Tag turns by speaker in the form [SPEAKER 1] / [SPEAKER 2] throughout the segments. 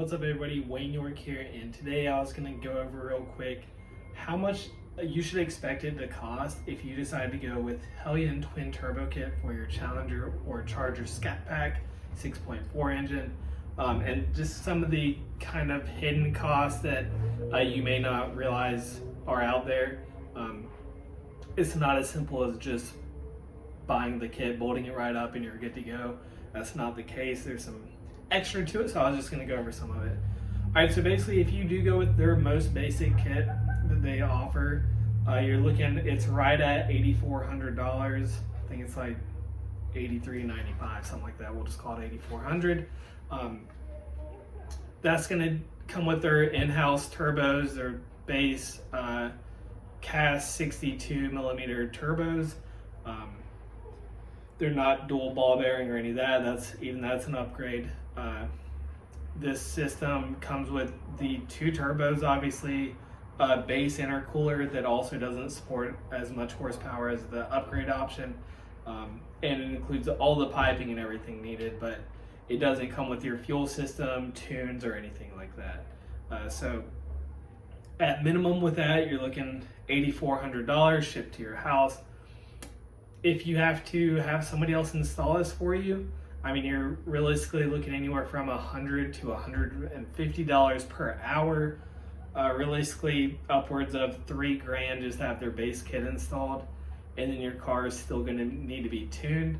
[SPEAKER 1] What's up everybody, Wayne York here, and today I was going to go over real quick how much you should expect it to cost if you decide to go with Hellion twin turbo kit for your Challenger or Charger Scat Pack 6.4 engine, and just some of the kind of hidden costs that you may not realize are out there. It's not as simple as just buying the kit, bolting it right up, and you're good to go. That's not the case. There's some extra to it, so I was just going to go over some of it. Alright, so basically if you do go with their most basic kit that they offer, you're looking, it's right at $8,400. I think it's like $83.95, something like that. We'll just call it $8,400. That's going to come with their in-house turbos, their base cast 62 millimeter turbos. They're not dual ball bearing or any of that. That's an upgrade. This system comes with the two turbos, obviously, base intercooler that also doesn't support as much horsepower as the upgrade option, and it includes all the piping and everything needed, but it doesn't come with your fuel system, tunes, or anything like that. So at minimum with that, you're looking $8,400 shipped to your house. If you have to have somebody else install this for you, I mean, you're realistically looking anywhere from $100 to $150 per hour. Realistically, upwards of $3,000 just to have their base kit installed, and then your car is still going to need to be tuned.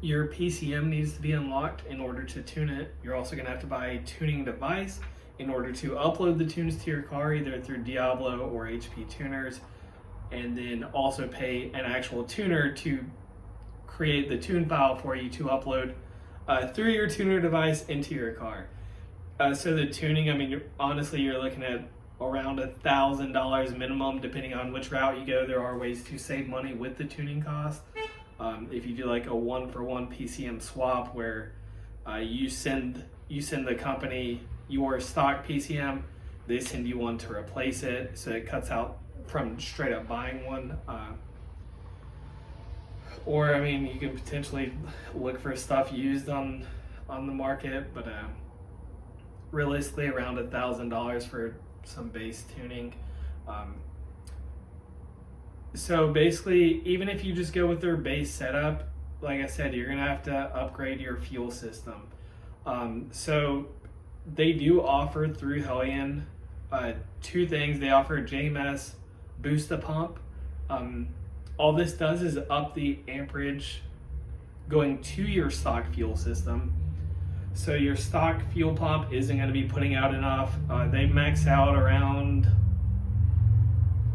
[SPEAKER 1] Your PCM needs to be unlocked in order to tune it. You're also going to have to buy a tuning device in order to upload the tunes to your car, either through Diablo or HP tuners, and then also pay an actual tuner to create the tune file for you to upload through your tuner device into your car. So the tuning, I mean, honestly, you're looking at around $1,000 minimum, depending on which route you go. There are ways to save money with the tuning cost. If you do like a one-for-one PCM swap, where you send the company your stock PCM, they send you one to replace it, so it cuts out from straight up buying one. Or I mean, you can potentially look for stuff used on the market, but realistically around $1,000 for some base tuning. So basically, even if you just go with their base setup, like I said, you're gonna have to upgrade your fuel system. So they do offer through Hellion two things. They offer a JMS booster pump. All this does is up the amperage going to your stock fuel system. So your stock fuel pump isn't going to be putting out enough. They max out around,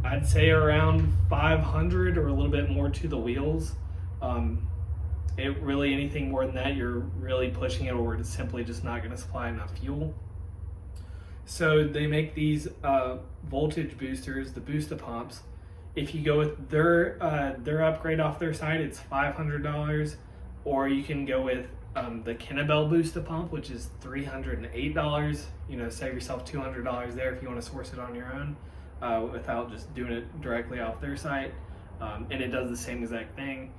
[SPEAKER 1] I'd say around 500 or a little bit more to the wheels. Really anything more than that, you're really pushing it, or it's simply just not going to supply enough fuel. So they make these voltage boosters, the booster pumps. If you go with their upgrade off their site, it's $500, or you can go with the Kennebell booster pump, which is $308. You know, save yourself $200 there if you want to source it on your own without just doing it directly off their site, and it does the same exact thing.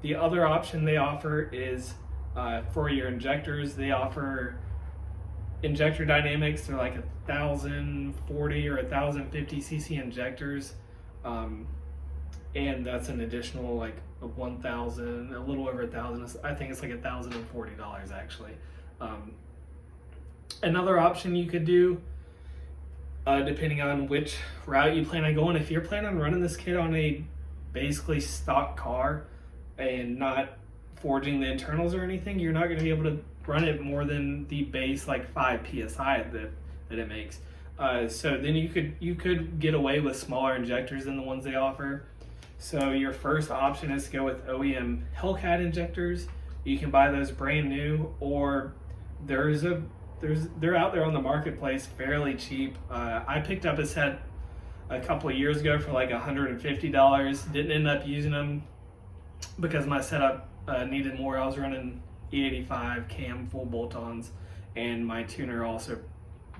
[SPEAKER 1] The other option they offer is for your injectors. They offer injector dynamics. They're like 1,040 or 1,050 cc injectors. And that's an additional like 1,000, a little over 1,000. I think it's like $1,040 actually. Another option you could do, depending on which route you plan on going, if you're planning on running this kit on a basically stock car and not forging the internals or anything, you're not going to be able to run it more than the base like 5 psi that it makes. So then you could get away with smaller injectors than the ones they offer. So your first option is to go with OEM Hellcat injectors. You can buy those brand new, or they're out there on the marketplace fairly cheap. I picked up a set a couple of years ago for like $150. Didn't end up using them because my setup needed more. I was running E85 cam full bolt-ons, and my tuner also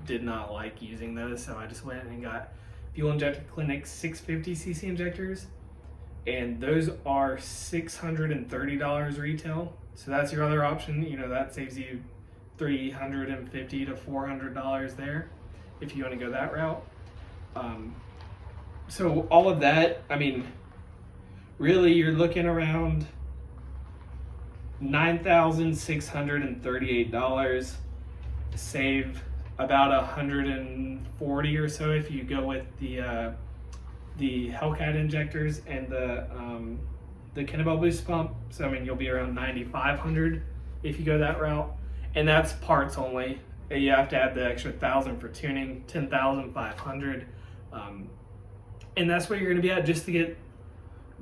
[SPEAKER 1] did not like using those, so I just went and got Fuel Injector Clinic 650 cc injectors, and those are $630 retail. So that's your other option. You know, that saves you $350 to $400 there if you want to go that route. So all of that, I mean, really you're looking around $9,638. Save about $140 or so if you go with the Hellcat injectors and the Kennebell boost pump. So I mean, you'll be around $9,500 if you go that route, and that's parts only. You have to add the extra $1,000 for tuning, $10,500, and that's where you're going to be at just to get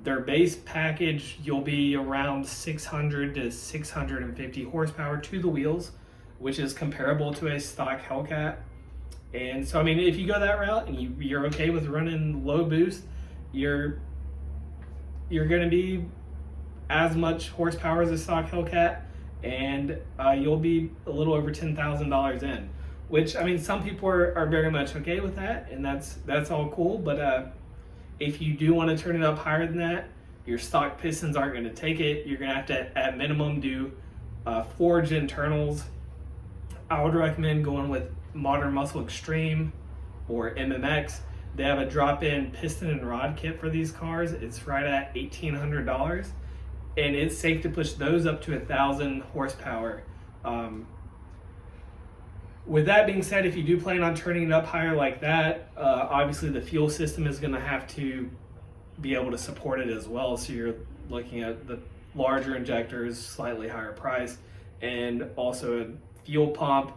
[SPEAKER 1] their base package. You'll be around 600 to 650 horsepower to the wheels, which is comparable to a stock Hellcat. And so I mean, if you go that route and you're okay with running low boost, you're going to be as much horsepower as a stock Hellcat, and you'll be a little over $10,000 in, which I mean, some people are very much okay with that, and that's all cool. But if you do want to turn it up higher than that, your stock pistons aren't going to take it. You're going to have to at minimum do forged internals. I would recommend going with Modern Muscle Extreme or MMX. They have a drop-in piston and rod kit for these cars. It's right at $1,800, and it's safe to push those up to 1,000 horsepower. With that being said, if you do plan on turning it up higher like that, obviously the fuel system is going to have to be able to support it as well. So you're looking at the larger injectors, slightly higher price, and also a fuel pump.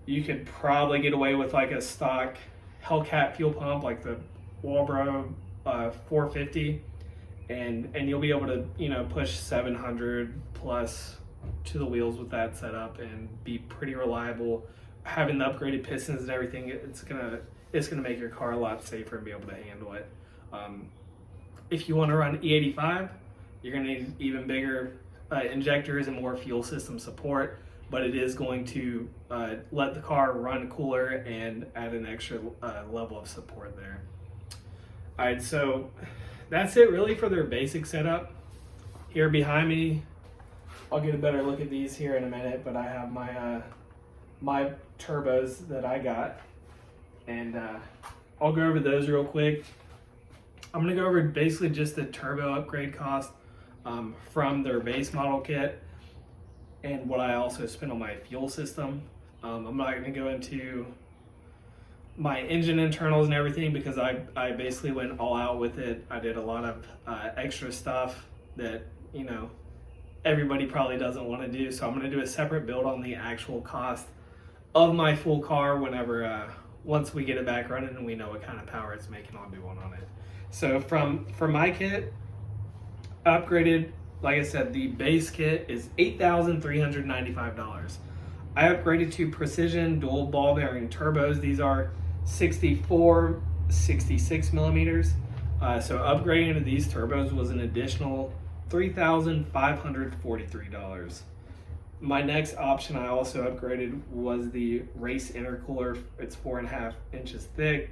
[SPEAKER 1] You could probably get away with like a stock Hellcat fuel pump, like the Walbro 450, and you'll be able to, you know, push 700 plus to the wheels with that setup and be pretty reliable. Having the upgraded pistons and everything, it's gonna make your car a lot safer and be able to handle it. If you want to run E85, you're gonna need even bigger injectors and more fuel system support, but it is going to let the car run cooler and add an extra level of support there. All right, so that's it really for their basic setup. Here behind me, I'll get a better look at these here in a minute, but I have my my turbos that I got, and I'll go over those real quick. I'm gonna go over basically just the turbo upgrade cost from their base model kit and what I also spent on my fuel system. I'm not gonna go into my engine internals and everything because I basically went all out with it. I did a lot of extra stuff that, you know, everybody probably doesn't want to do. So I'm going to do a separate build on the actual cost of my full car whenever, once we get it back running and we know what kind of power it's making, I'll do one on it. So for my kit, upgraded, like I said, the base kit is $8,395. I upgraded to precision dual ball bearing turbos. These are 64, 66 millimeters. So upgrading to these turbos was an additional $3,543. My next option I also upgraded was the race intercooler. It's 4.5 inches thick.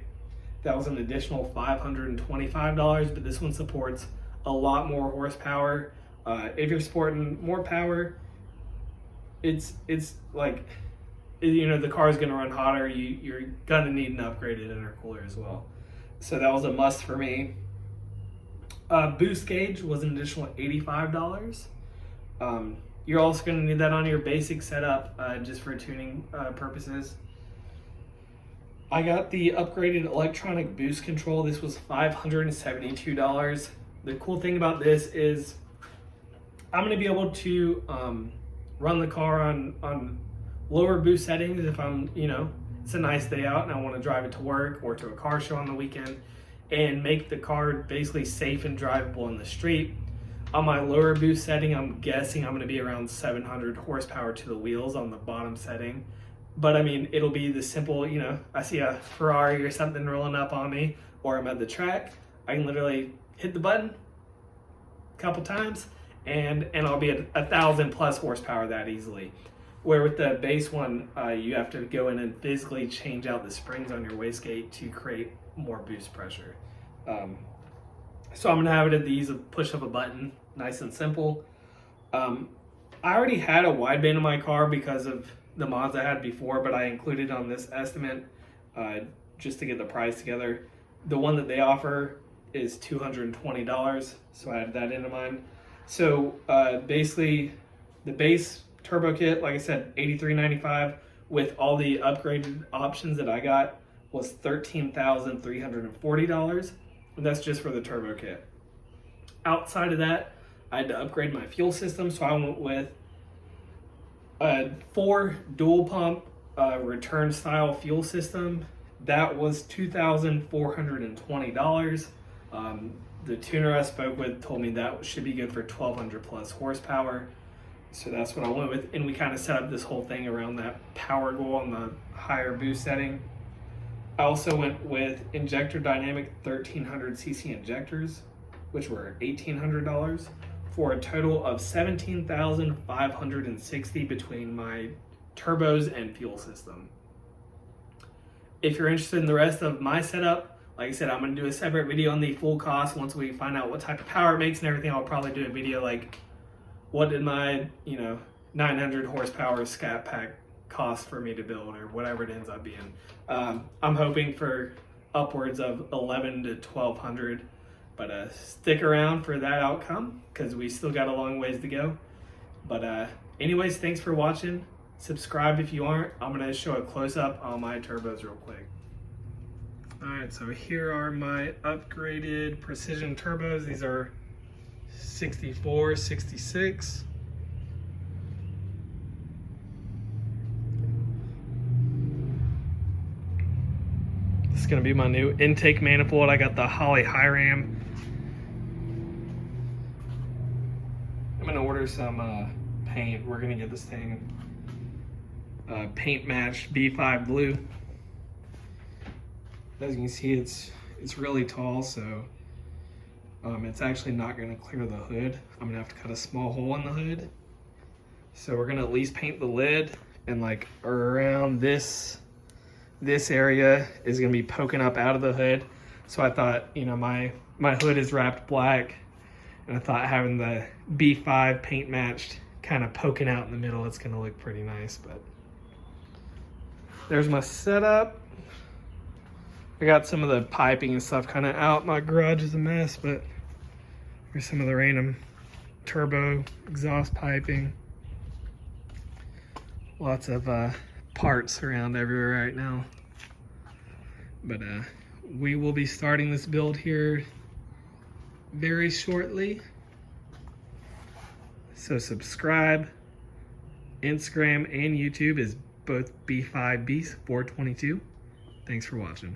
[SPEAKER 1] That was an additional $525, but this one supports a lot more horsepower. If you're sporting more power, it's like, you know, the car is going to run hotter. You're going to need an upgraded intercooler as well. So that was a must for me. Boost gauge was an additional $85. You're also going to need that on your basic setup just for tuning purposes. I got the upgraded electronic boost control. This was $572. The cool thing about this is I'm going to be able to run the car on lower boost settings if I'm, you know, it's a nice day out and I want to drive it to work or to a car show on the weekend, and make the car basically safe and drivable in the street. On my lower boost setting, I'm guessing I'm going to be around 700 horsepower to the wheels on the bottom setting. But I mean, it'll be the simple, you know, I see a Ferrari or something rolling up on me, or I'm at the track, I can literally hit the button a couple times and I'll be at 1,000 plus horsepower that easily. Where with the base one, you have to go in and physically change out the springs on your wastegate to create more boost pressure. So I'm gonna have it at the ease of push of a button, nice and simple. I already had a wideband in my car because of the mods I had before, but I included on this estimate just to get the price together. The one that they offer is $220, so I added that into mine. So basically, the base turbo kit, like I said, $83.95 with all the upgraded options that I got was $13,340, and that's just for the turbo kit. Outside of that, I had to upgrade my fuel system, so I went with a 4 dual pump return style fuel system. That was $2,420. The tuner I spoke with told me that should be good for 1,200 plus horsepower. So that's what I went with. And we kind of set up this whole thing around that power goal on the higher boost setting. I also went with injector dynamic 1300cc injectors, which were $1,800 for a total of $17,560 between my turbos and fuel system. If you're interested in the rest of my setup, like I said, I'm going to do a separate video on the full cost. Once we find out what type of power it makes and everything, I'll probably do a video like, what did my 900 horsepower scat pack cost for me to build, or whatever it ends up being. I'm hoping for upwards of 11 to 1,200, but stick around for that outcome because we still got a long ways to go. But anyways, thanks for watching. Subscribe if you aren't. I'm gonna show a close-up on my turbos real quick. All right, so here are my upgraded precision turbos. These are 64, 66. This is gonna be my new intake manifold. I got the Holley Hiram. I'm gonna order some paint. We're gonna get this thing paint matched B5 blue. As you can see, it's really tall, so it's actually not going to clear the hood. I'm going to have to cut a small hole in the hood. So we're going to at least paint the lid, and like around this area is going to be poking up out of the hood. So I thought, my hood is wrapped black, and I thought having the B5 paint matched kind of poking out in the middle, it's going to look pretty nice. But there's my setup. I got some of the piping and stuff kind of out. My garage is a mess, but here's some of the random turbo exhaust piping. Lots of parts around everywhere right now. But we will be starting this build here very shortly. So subscribe. Instagram and YouTube is both B5Beast422. Thanks for watching.